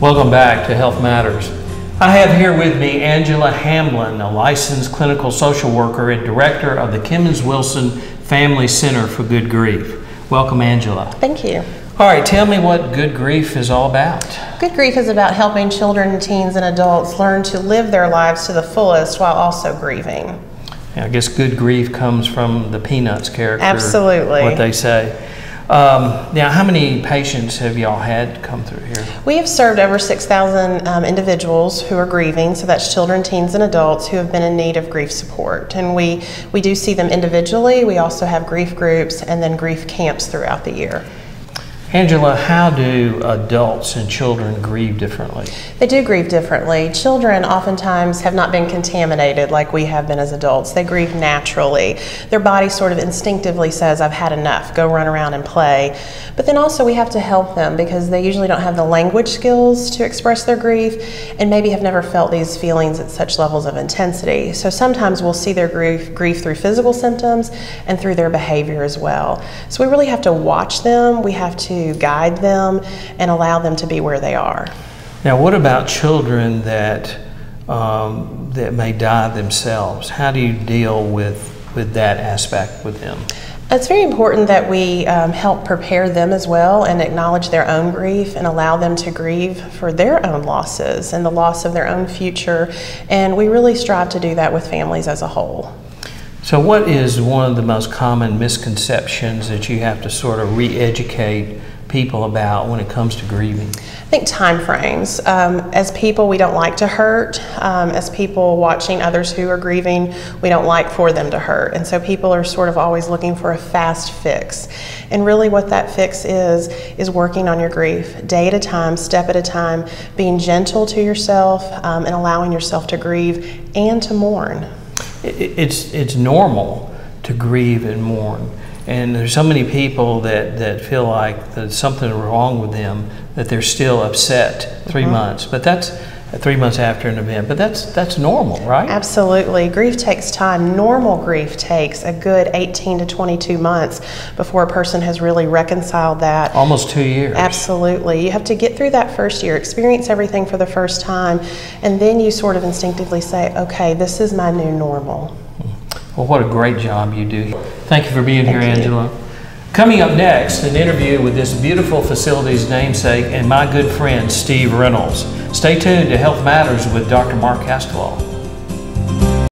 Welcome back to Health Matters. I have here with me Angela Hamblin, a licensed clinical social worker and director of the Kemmons Wilson Family Center for Good Grief. Welcome, Angela. Thank you. All right, tell me what Good Grief is all about. Good Grief is about helping children, teens, and adults learn to live their lives to the fullest while also grieving. I guess Good Grief comes from the Peanuts character. Absolutely. What they say. Now, how many patients have y'all had come through here? We have served over 6,000 individuals who are grieving, so that's children, teens, and adults who have been in need of grief support. And we do see them individually. We also have grief groups and then grief camps throughout the year. Angela, how do adults and children grieve differently? They do grieve differently. Children oftentimes have not been contaminated like we have been as adults. They grieve naturally. Their body sort of instinctively says, I've had enough, go run around and play. But then also we have to help them because they usually don't have the language skills to express their grief and maybe have never felt these feelings at such levels of intensity. So sometimes we'll see their grief through physical symptoms and through their behavior as well. So we really have to watch them. We have to guide them and allow them to be where they are. Now, what about children that may die themselves? How do you deal with that aspect with them? It's very important that we help prepare them as well and acknowledge their own grief and allow them to grieve for their own losses and the loss of their own future. And we really strive to do that with families as a whole. So what is one of the most common misconceptions that you have to sort of re-educate people about when it comes to grieving? I think time frames. As people, we don't like to hurt. As people watching others who are grieving, we don't like for them to hurt. And so people are sort of always looking for a fast fix. And really what that fix is working on your grief, day at a time, step at a time, being gentle to yourself and allowing yourself to grieve and to mourn. It's normal to grieve and mourn. And there's so many people that feel like there's something wrong with them, that they're still upset 3 months. But that's 3 months after an event. But that's normal, right? Absolutely. Grief takes time. Normal grief takes a good 18 to 22 months before a person has really reconciled that. Almost 2 years. Absolutely. You have to get through that first year, experience everything for the first time, and then you sort of instinctively say, okay, this is my new normal. Well, what a great job you do. Thank you for being here, Thank you. Angela. Coming up next, an interview with this beautiful facility's namesake and my good friend, Steve Reynolds. Stay tuned to Health Matters with Dr. Mark Castellaw.